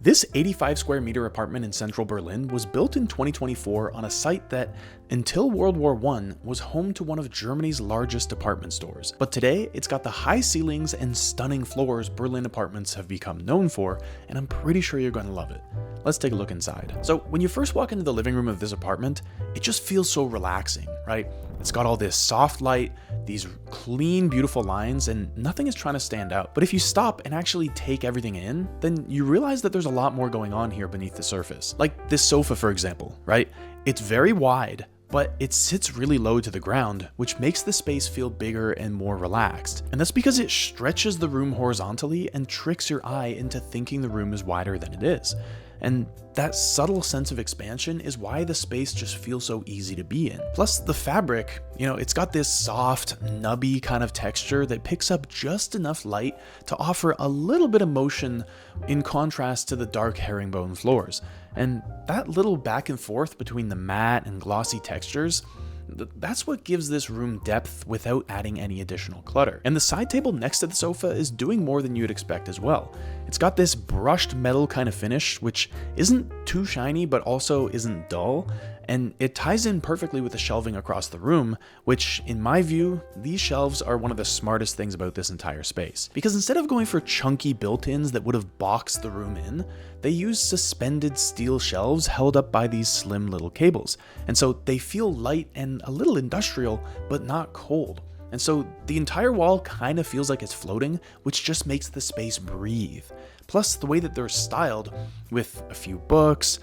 This 85 square meter apartment in central Berlin was built in 2024 on a site that, until World War I, was home to one of Germany's largest department stores. But today, it's got the high ceilings and stunning floors Berlin apartments have become known for, and I'm pretty sure you're going to love it. Let's take a look inside. So when you first walk into the living room of this apartment, it just feels so relaxing, right? It's got all this soft light, these clean, beautiful lines, and nothing is trying to stand out. But if you stop and actually take everything in, then you realize that there's a lot more going on here beneath the surface. Like this sofa, for example, right? It's very wide, but it sits really low to the ground, which makes the space feel bigger and more relaxed. And that's because it stretches the room horizontally and tricks your eye into thinking the room is wider than it is. And that subtle sense of expansion is why the space just feels so easy to be in. Plus the fabric, it's got this soft, nubby kind of texture that picks up just enough light to offer a little bit of motion in contrast to the dark herringbone floors. And that little back and forth between the matte and glossy textures, that's what gives this room depth without adding any additional clutter. And the side table next to the sofa is doing more than you'd expect as well. It's got this brushed metal kind of finish, which isn't too shiny, but also isn't dull. And it ties in perfectly with the shelving across the room, which, in my view, these shelves are one of the smartest things about this entire space. Because instead of going for chunky built-ins that would have boxed the room in, they use suspended steel shelves held up by these slim little cables. And so they feel light and a little industrial, but not cold. And so the entire wall kind of feels like it's floating, which just makes the space breathe. Plus the way that they're styled with a few books,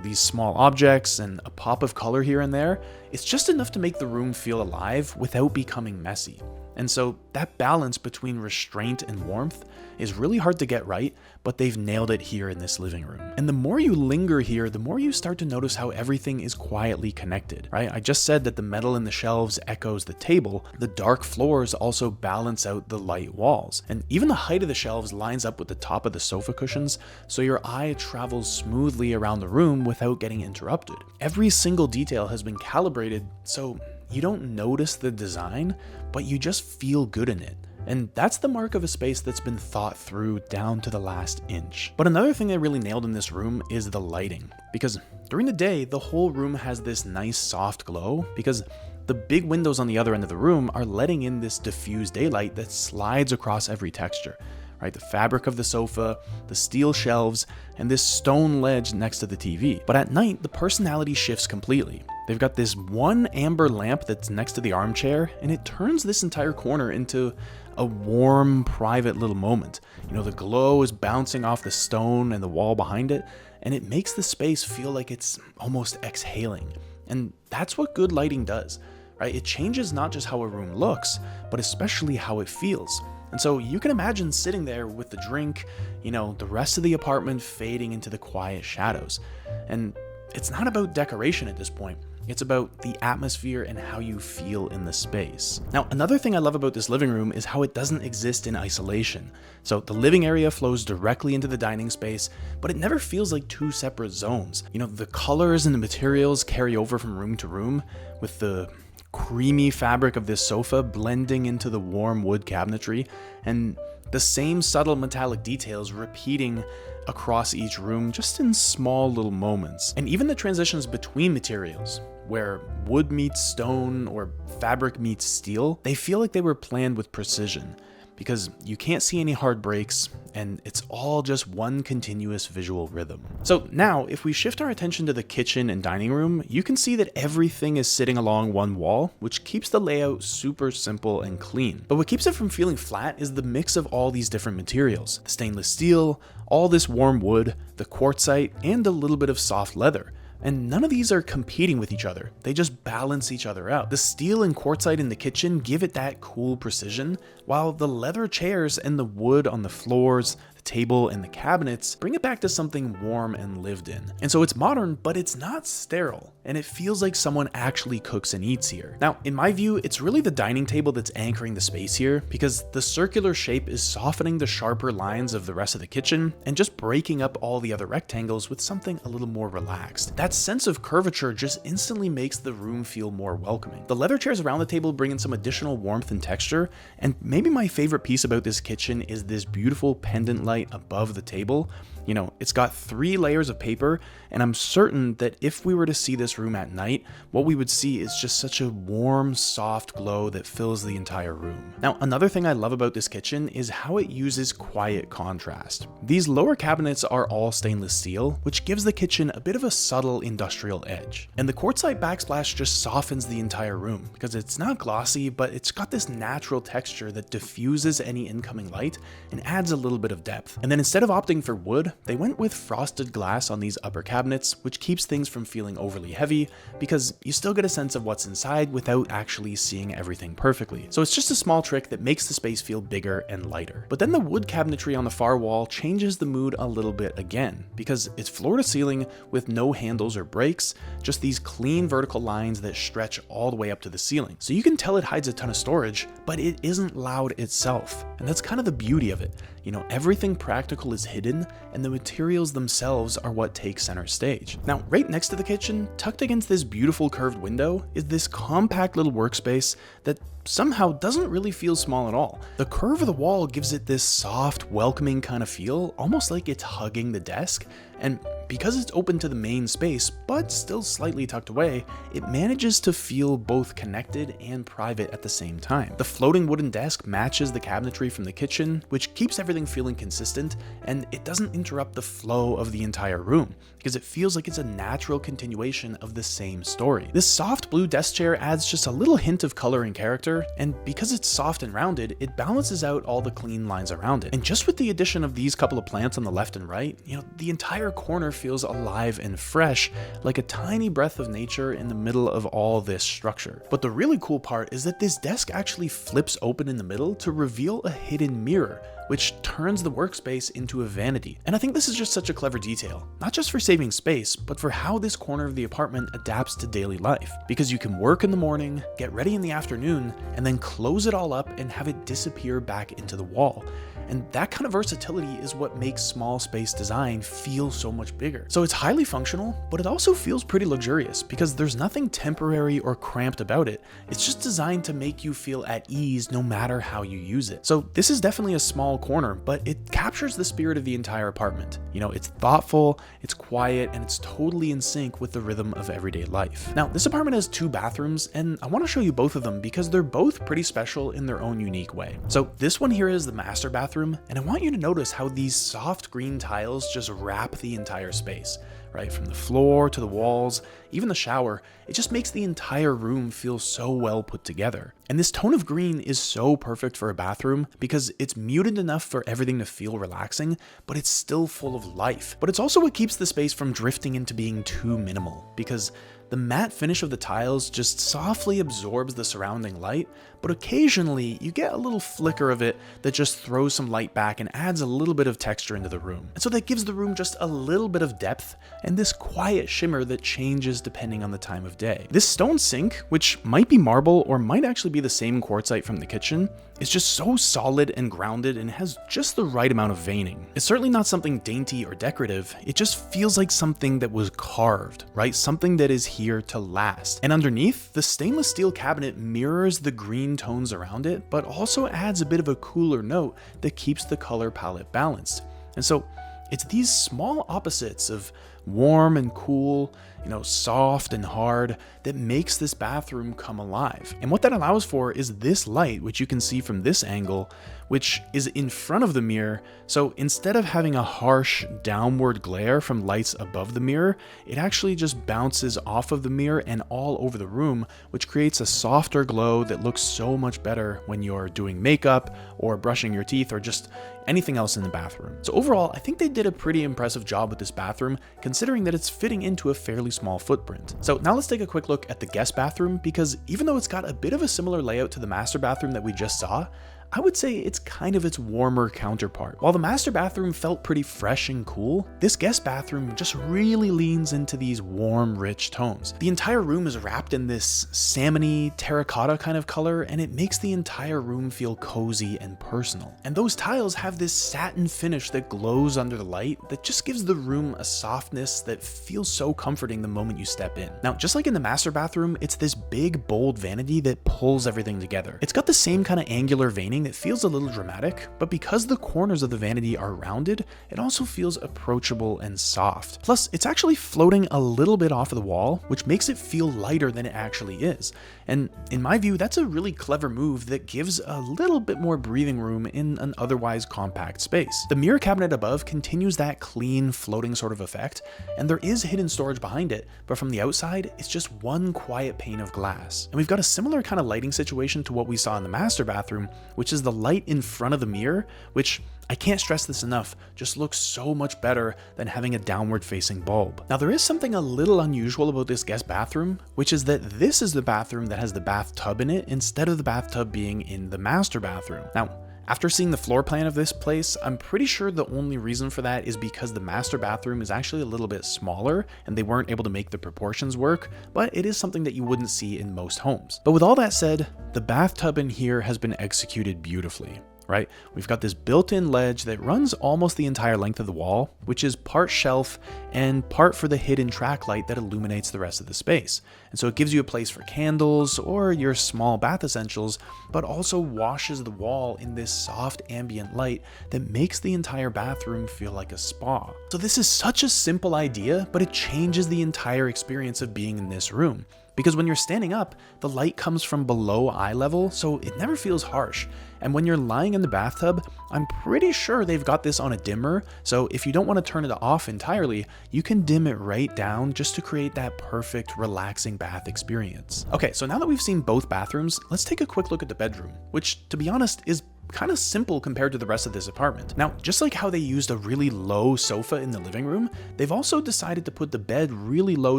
these small objects and a pop of color here and there, it's just enough to make the room feel alive without becoming messy. And so that balance between restraint and warmth is really hard to get right, but they've nailed it here in this living room. And the more you linger here, the more you start to notice how everything is quietly connected, right? I just said that the metal in the shelves echoes the table. The dark floors also balance out the light walls. And even the height of the shelves lines up with the top of the sofa cushions, so your eye travels smoothly around the room without getting interrupted. Every single detail has been calibrated, so you don't notice the design, but you just feel good in it. And that's the mark of a space that's been thought through down to the last inch. But another thing they really nailed in this room is the lighting. Because during the day, the whole room has this nice soft glow because the big windows on the other end of the room are letting in this diffused daylight that slides across every texture. Right, the fabric of the sofa, the steel shelves, and this stone ledge next to the TV. But at night, the personality shifts completely. They've got this one amber lamp that's next to the armchair, and it turns this entire corner into a warm, private little moment. The glow is bouncing off the stone and the wall behind it, and it makes the space feel like it's almost exhaling. And that's what good lighting does, right? It changes not just how a room looks, but especially how it feels. And so you can imagine sitting there with the drink, the rest of the apartment fading into the quiet shadows. And it's not about decoration at this point. It's about the atmosphere and how you feel in the space. Now, another thing I love about this living room is how it doesn't exist in isolation. So the living area flows directly into the dining space, but it never feels like two separate zones. The colors and the materials carry over from room to room, with the creamy fabric of this sofa blending into the warm wood cabinetry, and the same subtle metallic details repeating across each room just in small little moments. And even the transitions between materials, where wood meets stone or fabric meets steel, they feel like they were planned with precision, because you can't see any hard breaks, and it's all just one continuous visual rhythm. So now, if we shift our attention to the kitchen and dining room, you can see that everything is sitting along one wall, which keeps the layout super simple and clean. But what keeps it from feeling flat is the mix of all these different materials: the stainless steel, all this warm wood, the quartzite, and a little bit of soft leather. And none of these are competing with each other. They just balance each other out. The steel and quartzite in the kitchen give it that cool precision, while the leather chairs and the wood on the floors, the table, and the cabinets bring it back to something warm and lived in. And so it's modern, but it's not sterile, and it feels like someone actually cooks and eats here. Now, in my view, it's really the dining table that's anchoring the space here, because the circular shape is softening the sharper lines of the rest of the kitchen and just breaking up all the other rectangles with something a little more relaxed. That sense of curvature just instantly makes the room feel more welcoming. The leather chairs around the table bring in some additional warmth and texture, and maybe my favorite piece about this kitchen is this beautiful pendant light above the table You know, it's got 3 layers of paper, and I'm certain that if we were to see this room at night, what we would see is just such a warm, soft glow that fills the entire room. Now, another thing I love about this kitchen is how it uses quiet contrast. These lower cabinets are all stainless steel, which gives the kitchen a bit of a subtle industrial edge. And the quartzite backsplash just softens the entire room because it's not glossy, but it's got this natural texture that diffuses any incoming light and adds a little bit of depth. And then instead of opting for wood, they went with frosted glass on these upper cabinets, which keeps things from feeling overly heavy because you still get a sense of what's inside without actually seeing everything perfectly. So it's just a small trick that makes the space feel bigger and lighter. But then the wood cabinetry on the far wall changes the mood a little bit again, because it's floor to ceiling with no handles or breaks, just these clean vertical lines that stretch all the way up to the ceiling. So you can tell it hides a ton of storage, but it isn't loud itself. And that's kind of the beauty of it. You know, everything practical is hidden, and the materials themselves are what take center stage. Now, right next to the kitchen, tucked against this beautiful curved window, is this compact little workspace that somehow doesn't really feel small at all. The curve of the wall gives it this soft, welcoming kind of feel, almost like it's hugging the desk, and because it's open to the main space, but still slightly tucked away, it manages to feel both connected and private at the same time. The floating wooden desk matches the cabinetry from the kitchen, which keeps everything feeling consistent, and it doesn't interrupt the flow of the entire room, because it feels like it's a natural continuation of the same story. This soft blue desk chair adds just a little hint of color and character, and because it's soft and rounded, it balances out all the clean lines around it. And just with the addition of these couple of plants on the left and right, you know, the entire corner feels alive and fresh, like a tiny breath of nature in the middle of all this structure. But the really cool part is that this desk actually flips open in the middle to reveal a hidden mirror, which turns the workspace into a vanity. And I think this is just such a clever detail, not just for saving space, but for how this corner of the apartment adapts to daily life. Because you can work in the morning, get ready in the afternoon, and then close it all up and have it disappear back into the wall. And that kind of versatility is what makes small space design feel so much bigger. So it's highly functional, but it also feels pretty luxurious because there's nothing temporary or cramped about it. It's just designed to make you feel at ease no matter how you use it. So this is definitely a small corner, but it captures the spirit of the entire apartment. You know, it's thoughtful, it's quiet, and it's totally in sync with the rhythm of everyday life. Now, this apartment has 2 bathrooms, and I want to show you both of them because they're both pretty special in their own unique way. So this one here is the master bathroom, and I want you to notice how these soft green tiles just wrap the entire space, right? From the floor to the walls, even the shower, it just makes the entire room feel so well put together. And this tone of green is so perfect for a bathroom because it's muted enough for everything to feel relaxing, but it's still full of life. But it's also what keeps the space from drifting into being too minimal, because the matte finish of the tiles just softly absorbs the surrounding light, but occasionally you get a little flicker of it that just throws some light back and adds a little bit of texture into the room. And so that gives the room just a little bit of depth and this quiet shimmer that changes depending on the time of day. This stone sink, which might be marble or might actually be the same quartzite from the kitchen, is just so solid and grounded and has just the right amount of veining. It's certainly not something dainty or decorative, it just feels like something that was carved, right? Something that is here to last. And underneath, the stainless steel cabinet mirrors the green tones around it, but also adds a bit of a cooler note that keeps the color palette balanced. And so it's these small opposites of warm and cool, soft and hard, that makes this bathroom come alive. And what that allows for is this light, which you can see from this angle, which is in front of the mirror. So instead of having a harsh downward glare from lights above the mirror, it actually just bounces off of the mirror and all over the room, which creates a softer glow that looks so much better when you're doing makeup or brushing your teeth or just anything else in the bathroom. So overall, I think they did a pretty impressive job with this bathroom, considering that it's fitting into a fairly small footprint. So now let's take a quick look at the guest bathroom, because even though it's got a bit of a similar layout to the master bathroom that we just saw, I would say it's kind of its warmer counterpart. While the master bathroom felt pretty fresh and cool, this guest bathroom just really leans into these warm, rich tones. The entire room is wrapped in this salmony, terracotta kind of color, and it makes the entire room feel cozy and personal. And those tiles have this satin finish that glows under the light that just gives the room a softness that feels so comforting the moment you step in. Now, just like in the master bathroom, it's this big, bold vanity that pulls everything together. It's got the same kind of angular veining, saying it feels a little dramatic, but because the corners of the vanity are rounded, it also feels approachable and soft. Plus, it's actually floating a little bit off of the wall, which makes it feel lighter than it actually is. And in my view, that's a really clever move that gives a little bit more breathing room in an otherwise compact space. The mirror cabinet above continues that clean, floating sort of effect, and there is hidden storage behind it, but from the outside, it's just one quiet pane of glass. And we've got a similar kind of lighting situation to what we saw in the master bathroom, which is the light in front of the mirror, which, I can't stress this enough, just looks so much better than having a downward facing bulb. Now there is something a little unusual about this guest bathroom, which is that this is the bathroom that has the bathtub in it instead of the bathtub being in the master bathroom. Now, after seeing the floor plan of this place, I'm pretty sure the only reason for that is because the master bathroom is actually a little bit smaller and they weren't able to make the proportions work, but it is something that you wouldn't see in most homes. But with all that said, the bathtub in here has been executed beautifully. Right? We've got this built-in ledge that runs almost the entire length of the wall, which is part shelf and part for the hidden track light that illuminates the rest of the space. And so it gives you a place for candles or your small bath essentials, but also washes the wall in this soft ambient light that makes the entire bathroom feel like a spa. So this is such a simple idea, but it changes the entire experience of being in this room. Because when you're standing up, the light comes from below eye level, so it never feels harsh. And when you're lying in the bathtub, I'm pretty sure they've got this on a dimmer, so if you don't want to turn it off entirely, you can dim it right down just to create that perfect, relaxing bath experience. Okay, so now that we've seen both bathrooms, let's take a quick look at the bedroom, which, to be honest, is kind of simple compared to the rest of this apartment. Now, just like how they used a really low sofa in the living room, they've also decided to put the bed really low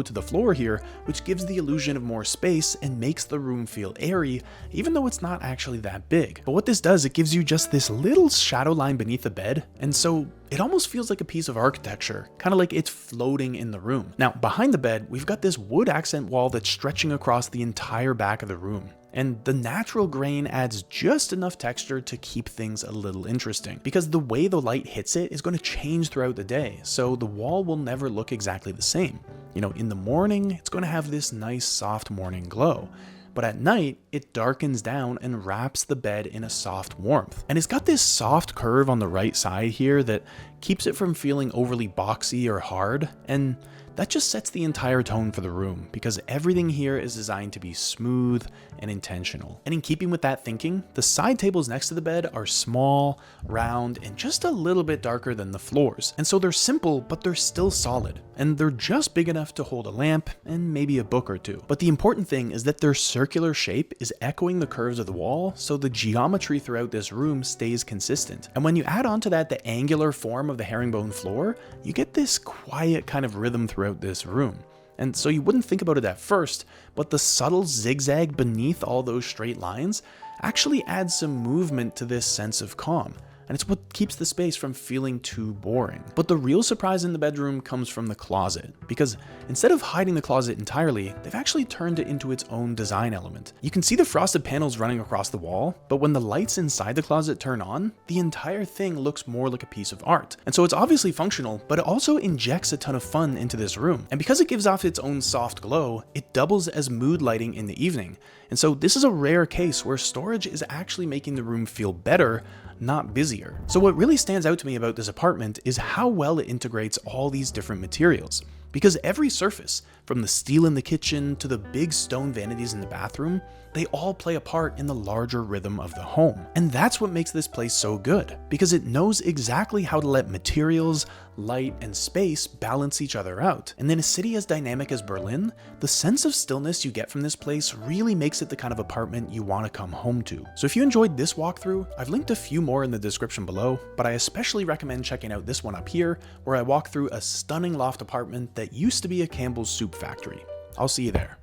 to the floor here, which gives the illusion of more space and makes the room feel airy, even though it's not actually that big. But what this does, it gives you just this little shadow line beneath the bed, and so it almost feels like a piece of architecture, kind of like it's floating in the room. Now, behind the bed, we've got this wood accent wall that's stretching across the entire back of the room. And the natural grain adds just enough texture to keep things a little interesting, because the way the light hits it is going to change throughout the day, so the wall will never look exactly the same. You know, in the morning, it's going to have this nice soft morning glow, but at night, it darkens down and wraps the bed in a soft warmth. And it's got this soft curve on the right side here that keeps it from feeling overly boxy or hard, and that just sets the entire tone for the room, because everything here is designed to be smooth and intentional. And in keeping with that thinking, the side tables next to the bed are small, round, and just a little bit darker than the floors. And so they're simple, but they're still solid. And they're just big enough to hold a lamp and maybe a book or two. But the important thing is that their circular shape is echoing the curves of the wall, so the geometry throughout this room stays consistent. And when you add on to that the angular form of the herringbone floor, you get this quiet kind of rhythm throughout this room. And so you wouldn't think about it at first, but the subtle zigzag beneath all those straight lines actually adds some movement to this sense of calm. And it's what keeps the space from feeling too boring. But the real surprise in the bedroom comes from the closet, because instead of hiding the closet entirely, they've actually turned it into its own design element. You can see the frosted panels running across the wall, but when the lights inside the closet turn on, the entire thing looks more like a piece of art. And so it's obviously functional, but it also injects a ton of fun into this room. And because it gives off its own soft glow, it doubles as mood lighting in the evening. And so this is a rare case where storage is actually making the room feel better, not busier. So what really stands out to me about this apartment is how well it integrates all these different materials. Because every surface, from the steel in the kitchen to the big stone vanities in the bathroom, they all play a part in the larger rhythm of the home. And that's what makes this place so good, because it knows exactly how to let materials, light, and space balance each other out. And in a city as dynamic as Berlin, the sense of stillness you get from this place really makes it the kind of apartment you want to come home to. So if you enjoyed this walkthrough, I've linked a few more in the description below, but I especially recommend checking out this one up here, where I walk through a stunning loft apartment that used to be a Campbell's soup factory. I'll see you there.